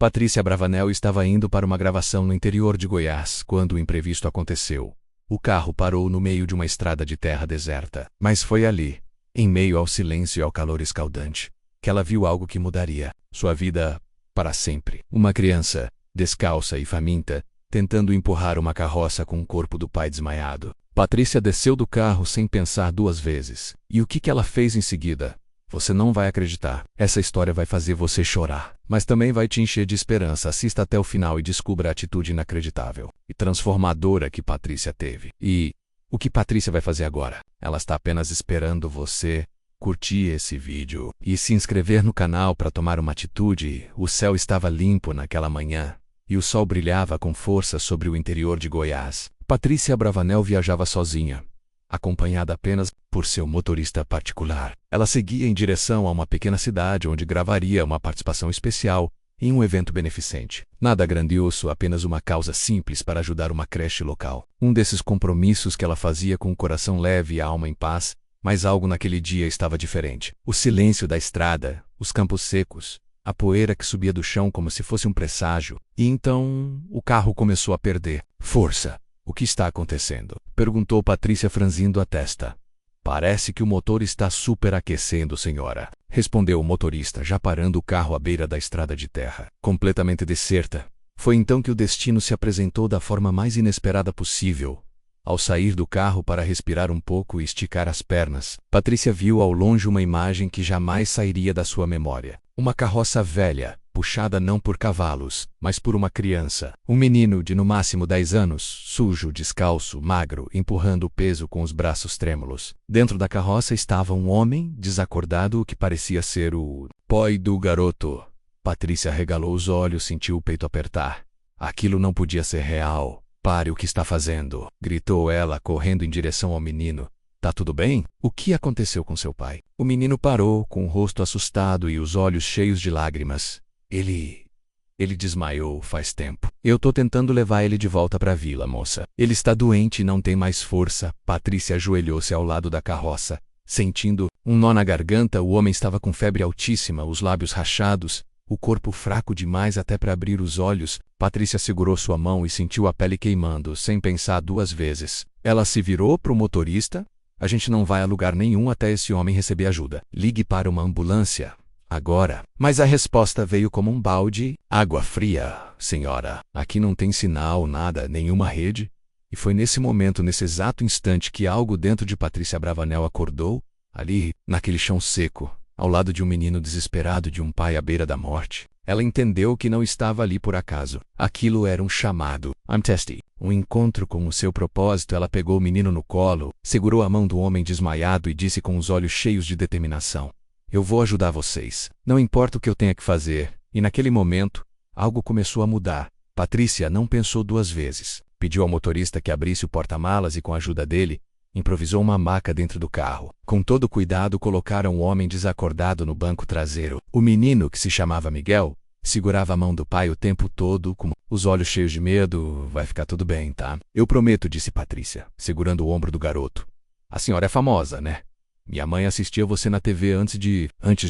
Patrícia Abravanel estava indo para uma gravação no interior de Goiás quando o imprevisto aconteceu. O carro parou no meio de uma estrada de terra deserta. Mas foi ali, em meio ao silêncio e ao calor escaldante, que ela viu algo que mudaria sua vida para sempre. Uma criança, descalça e faminta, tentando empurrar uma carroça com o corpo do pai desmaiado. Patrícia desceu do carro sem pensar duas vezes. E o que ela fez em seguida? Você não vai acreditar. Essa história vai fazer você chorar, mas também vai te encher de esperança. Assista até o final e descubra a atitude inacreditável e transformadora que Patrícia teve. E o que Patrícia vai fazer agora? Ela está apenas esperando você curtir esse vídeo e se inscrever no canal para tomar uma atitude. O céu estava limpo naquela manhã e o sol brilhava com força sobre o interior de Goiás. Patrícia Abravanel viajava sozinha, acompanhada apenas por seu motorista particular. Ela seguia em direção a uma pequena cidade onde gravaria uma participação especial em um evento beneficente. Nada grandioso, apenas uma causa simples para ajudar uma creche local. Um desses compromissos que ela fazia com o coração leve e a alma em paz, mas algo naquele dia estava diferente. O silêncio da estrada, os campos secos, a poeira que subia do chão como se fosse um presságio. E então o carro começou a perder força. O que está acontecendo? Perguntou Patrícia franzindo a testa. Parece que o motor está superaquecendo, senhora. Respondeu o motorista, já parando o carro à beira da estrada de terra, completamente deserta. Foi então que o destino se apresentou da forma mais inesperada possível. Ao sair do carro para respirar um pouco e esticar as pernas, Patrícia viu ao longe uma imagem que jamais sairia da sua memória. Uma carroça velha, puxada não por cavalos, mas por uma criança. Um menino de no máximo 10 anos, sujo, descalço, magro, empurrando o peso com os braços trêmulos. Dentro da carroça estava um homem, desacordado, o que parecia ser o pai do garoto. Patrícia arregalou os olhos, sentiu o peito apertar. Aquilo não podia ser real. Pare o que está fazendo, gritou ela, correndo em direção ao menino. Tá tudo bem? O que aconteceu com seu pai? O menino parou, com o rosto assustado e os olhos cheios de lágrimas. Ele desmaiou faz tempo. Eu tô tentando levar ele de volta para a vila, moça. Ele está doente e não tem mais força. Patrícia ajoelhou-se ao lado da carroça. Sentindo um nó na garganta, o homem estava com febre altíssima, os lábios rachados, o corpo fraco demais até para abrir os olhos. Patrícia segurou sua mão e sentiu a pele queimando, sem pensar duas vezes. Ela se virou para o motorista. A gente não vai a lugar nenhum até esse homem receber ajuda. Ligue para uma ambulância. Agora. Mas a resposta veio como um balde. Água fria, senhora. Aqui não tem sinal, nada, nenhuma rede. E foi nesse momento, nesse exato instante, que algo dentro de Patrícia Abravanel acordou, ali, naquele chão seco, ao lado de um menino desesperado, de um pai à beira da morte. Ela entendeu que não estava ali por acaso. Aquilo era um chamado. I'm testy. Um encontro com o seu propósito. Ela pegou o menino no colo, segurou a mão do homem desmaiado e disse com os olhos cheios de determinação: eu vou ajudar vocês. Não importa o que eu tenha que fazer. E naquele momento, algo começou a mudar. Patrícia não pensou duas vezes. Pediu ao motorista que abrisse o porta-malas e, com a ajuda dele, improvisou uma maca dentro do carro. Com todo cuidado, colocaram o homem desacordado no banco traseiro. O menino, que se chamava Miguel, segurava a mão do pai o tempo todo, com os olhos cheios de medo. Vai ficar tudo bem, tá? Eu prometo, disse Patrícia, segurando o ombro do garoto. A senhora é famosa, né? Minha mãe assistia você na TV antes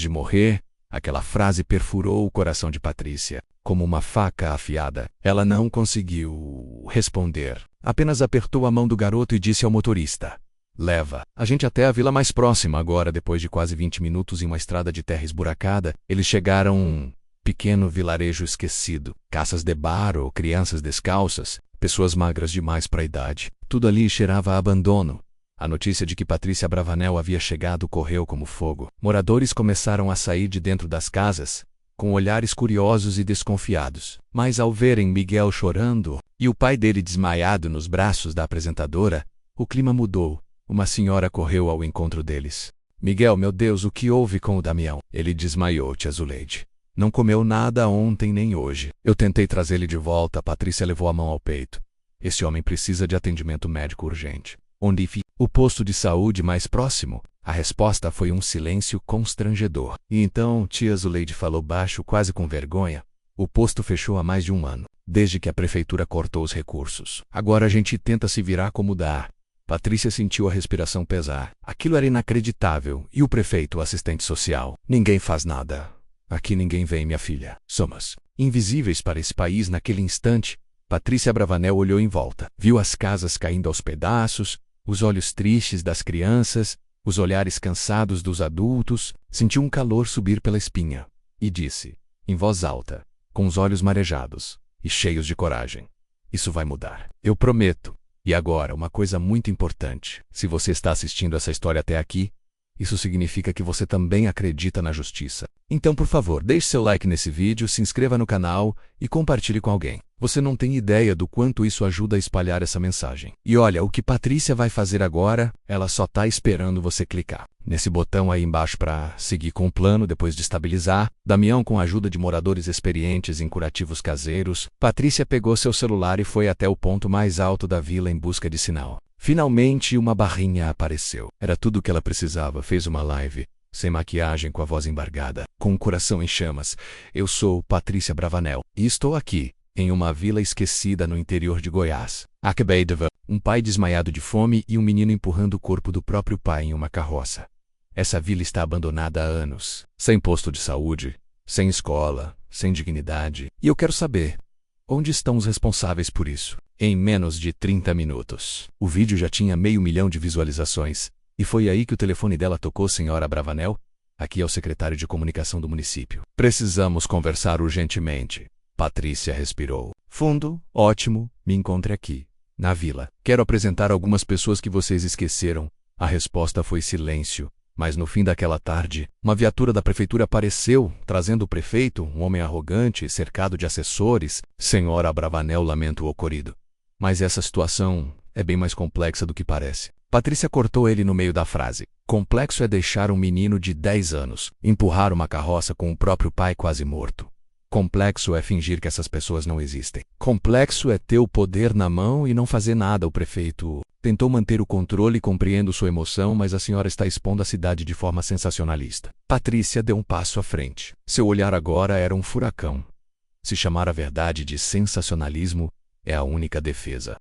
de morrer. Aquela frase perfurou o coração de Patrícia, como uma faca afiada. Ela não conseguiu responder. Apenas apertou a mão do garoto e disse ao motorista: leva a gente até a vila mais próxima. Agora, depois de quase 20 minutos em uma estrada de terra esburacada, eles chegaram a um pequeno vilarejo esquecido. Caças de bar, crianças descalças, pessoas magras demais para a idade. Tudo ali cheirava a abandono. A notícia de que Patrícia Abravanel havia chegado correu como fogo. Moradores começaram a sair de dentro das casas, com olhares curiosos e desconfiados. Mas ao verem Miguel chorando e o pai dele desmaiado nos braços da apresentadora, o clima mudou. Uma senhora correu ao encontro deles. Miguel, meu Deus, o que houve com o Damião? Ele desmaiou, tia Zuleide. Não comeu nada ontem nem hoje. Eu tentei trazê-lo de volta. Patrícia levou a mão ao peito. Esse homem precisa de atendimento médico urgente. Onde fica o posto de saúde mais próximo? A resposta foi um silêncio constrangedor. E então tia Zuleide falou baixo, quase com vergonha: o posto fechou há mais de um ano, desde que a prefeitura cortou os recursos. Agora a gente tenta se virar como dá. Patrícia sentiu a respiração pesar. Aquilo era inacreditável. E o prefeito, o assistente social? Ninguém faz nada. Aqui ninguém vem, minha filha. Somos invisíveis para esse país naquele instante, Patrícia Abravanel olhou em volta. Viu as casas caindo aos pedaços, os olhos tristes das crianças, os olhares cansados dos adultos, sentiu um calor subir pela espinha. E disse, em voz alta, com os olhos marejados e cheios de coragem: isso vai mudar. Eu prometo. E agora, uma coisa muito importante. Se você está assistindo essa história até aqui, isso significa que você também acredita na justiça. Então, por favor, deixe seu like nesse vídeo, se inscreva no canal e compartilhe com alguém. Você não tem ideia do quanto isso ajuda a espalhar essa mensagem. E olha, o que Patrícia vai fazer agora, ela só está esperando você clicar nesse botão aí embaixo para seguir com o plano depois de estabilizar. Damião, com a ajuda de moradores experientes em curativos caseiros, Patrícia pegou seu celular e foi até o ponto mais alto da vila em busca de sinal. Finalmente, uma barrinha apareceu. Era tudo o que ela precisava. Fez uma live, sem maquiagem, com a voz embargada, com o coração em chamas. Eu sou Patrícia Abravanel e estou aqui, em uma vila esquecida no interior de Goiás. Acabei de ver um pai desmaiado de fome e um menino empurrando o corpo do próprio pai em uma carroça. Essa vila está abandonada há anos, sem posto de saúde, sem escola, sem dignidade. E eu quero saber, onde estão os responsáveis por isso? Em menos de 30 minutos, o vídeo já tinha 500 mil de visualizações. E foi aí que o telefone dela tocou. Senhora Abravanel, aqui é o secretário de comunicação do município. Precisamos conversar urgentemente. Patrícia respirou fundo. Ótimo, me encontre aqui, na vila. Quero apresentar algumas pessoas que vocês esqueceram. A resposta foi silêncio. Mas no fim daquela tarde, uma viatura da prefeitura apareceu, trazendo o prefeito, um homem arrogante, cercado de assessores. Senhora Abravanel lamenta o ocorrido. Mas essa situação é bem mais complexa do que parece. Patrícia cortou ele no meio da frase. Complexo é deixar um menino de 10 anos empurrar uma carroça com o próprio pai quase morto. Complexo é fingir que essas pessoas não existem. Complexo é ter o poder na mão e não fazer nada. O prefeito tentou manter o controle. Compreendo sua emoção, mas a senhora está expondo a cidade de forma sensacionalista. Patrícia deu um passo à frente. Seu olhar agora era um furacão. Se chamar a verdade de sensacionalismo, é a única defesa.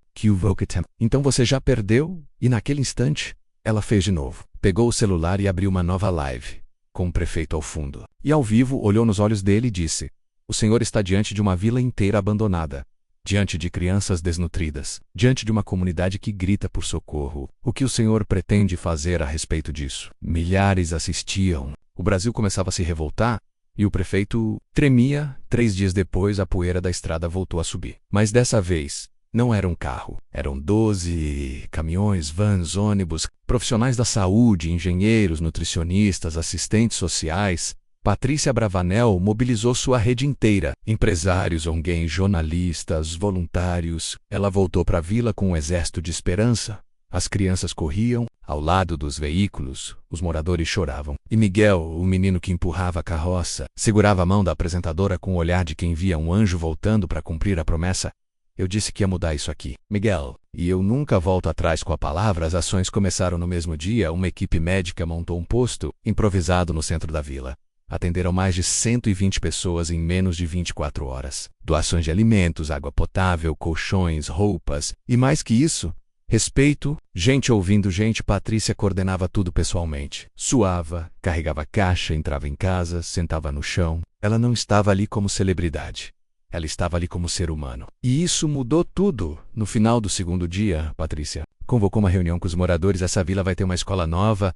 Então você já perdeu? E naquele instante, ela fez de novo. Pegou o celular e abriu uma nova live, com o prefeito ao fundo. E ao vivo, olhou nos olhos dele e disse: o senhor está diante de uma vila inteira abandonada, diante de crianças desnutridas, diante de uma comunidade que grita por socorro. O que o senhor pretende fazer a respeito disso? Milhares assistiam. O Brasil começava a se revoltar. E o prefeito tremia. 3 dias depois, a poeira da estrada voltou a subir. Mas dessa vez, não era um carro. Eram 12 caminhões, vans, ônibus, profissionais da saúde, engenheiros, nutricionistas, assistentes sociais. Patrícia Abravanel mobilizou sua rede inteira. Empresários, ONGs, jornalistas, voluntários. Ela voltou para a vila com um exército de esperança. As crianças corriam ao lado dos veículos, os moradores choravam. E Miguel, o menino que empurrava a carroça, segurava a mão da apresentadora com o olhar de quem via um anjo voltando para cumprir a promessa. Eu disse que ia mudar isso aqui, Miguel. E eu nunca volto atrás com a palavra. As ações começaram no mesmo dia. Uma equipe médica montou um posto improvisado no centro da vila. Atenderam mais de 120 pessoas em menos de 24 horas. Doações de alimentos, água potável, colchões, roupas e mais que isso, respeito, gente ouvindo gente. Patrícia coordenava tudo pessoalmente. Suava, carregava caixa, entrava em casa, sentava no chão. Ela não estava ali como celebridade. Ela estava ali como ser humano. E isso mudou tudo. No final do segundo dia, Patrícia convocou uma reunião com os moradores. Essa vila vai ter uma escola nova,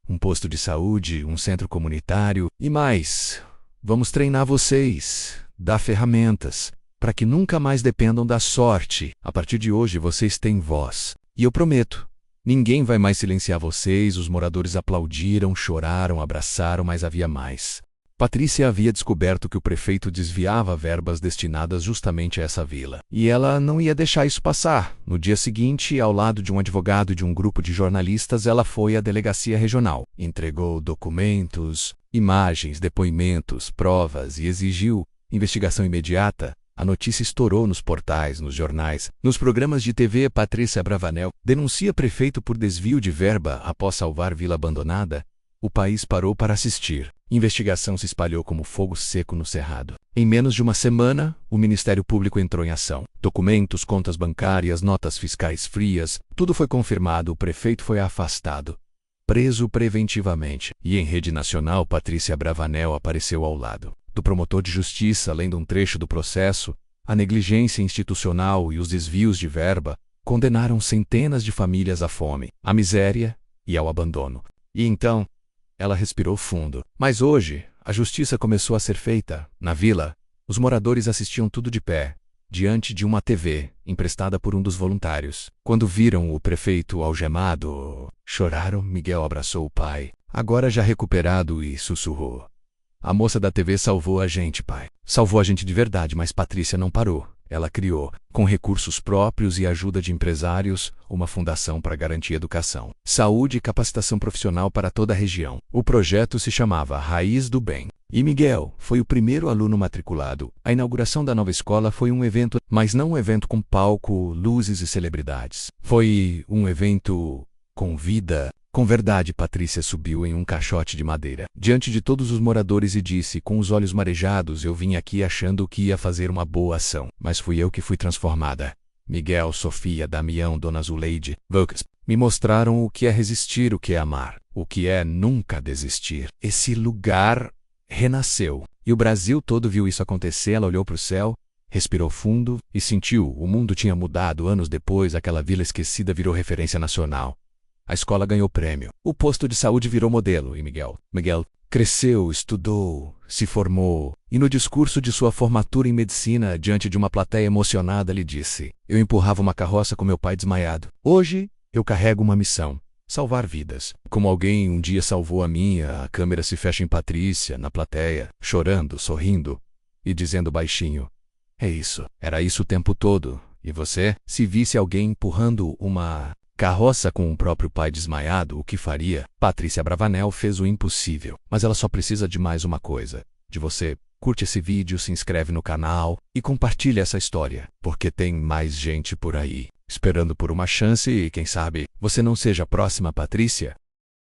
um posto de saúde, um centro comunitário e mais. Vamos treinar vocês, dar ferramentas, para que nunca mais dependam da sorte. A partir de hoje vocês têm voz. E eu prometo, ninguém vai mais silenciar vocês. Os moradores aplaudiram, choraram, abraçaram, mas havia mais. Patrícia havia descoberto que o prefeito desviava verbas destinadas justamente a essa vila. E ela não ia deixar isso passar. No dia seguinte, ao lado de um advogado e de um grupo de jornalistas, ela foi à delegacia regional. Entregou documentos, imagens, depoimentos, provas e exigiu investigação imediata. A notícia estourou nos portais, nos jornais, nos programas de TV. Patrícia Abravanel denuncia prefeito por desvio de verba após salvar vila abandonada. O país parou para assistir. Investigação se espalhou como fogo seco no cerrado. Em menos de uma semana, o Ministério Público entrou em ação. Documentos, contas bancárias, notas fiscais frias, tudo foi confirmado. O prefeito foi afastado, preso preventivamente. E em rede nacional, Patrícia Abravanel apareceu ao lado. do promotor de justiça lendo um trecho do processo, a negligência institucional e os desvios de verba condenaram centenas de famílias à fome, à miséria e ao abandono. E então, ela respirou fundo. Mas hoje, a justiça começou a ser feita. Na vila, os moradores assistiam tudo de pé, diante de uma TV, emprestada por um dos voluntários. Quando viram o prefeito algemado, choraram. Miguel abraçou o pai, agora já recuperado, e sussurrou: "A moça da TV salvou a gente, pai. Salvou a gente de verdade, mas Patrícia não parou. Ela criou, com recursos próprios e ajuda de empresários, uma fundação para garantir educação, saúde e capacitação profissional para toda a região. O projeto se chamava Raiz do Bem. E Miguel foi o primeiro aluno matriculado. A inauguração da nova escola foi um evento, mas não um evento com palco, luzes e celebridades. Foi um evento com vida, com verdade." Patrícia subiu em um caixote de madeira, diante de todos os moradores, e disse, com os olhos marejados: "Eu vim aqui achando que ia fazer uma boa ação, mas fui eu que fui transformada. Miguel, Sofia, Damião, Dona Zuleide, Lucas, me mostraram o que é resistir, o que é amar, o que é nunca desistir. Esse lugar renasceu. E o Brasil todo viu isso acontecer." Ela olhou para o céu, respirou fundo e sentiu: o mundo tinha mudado. Anos depois, aquela vila esquecida virou referência nacional. A escola ganhou prêmio. O posto de saúde virou modelo. E Miguel cresceu, estudou, se formou. E no discurso de sua formatura em medicina, diante de uma plateia emocionada, ele disse: "Eu empurrava uma carroça com meu pai desmaiado. Hoje, eu carrego uma missão: salvar vidas. Como alguém um dia salvou a minha." A câmera se fecha em Patrícia, na plateia, chorando, sorrindo e dizendo baixinho: "É isso. Era isso o tempo todo. E você? Se visse alguém empurrando uma carroça com o próprio pai desmaiado, o que faria?" Patrícia Bravanel fez o impossível. Mas ela só precisa de mais uma coisa: de você. Curte esse vídeo, se inscreve no canal e compartilha essa história, porque tem mais gente por aí esperando por uma chance, e quem sabe você não seja a próxima Patrícia.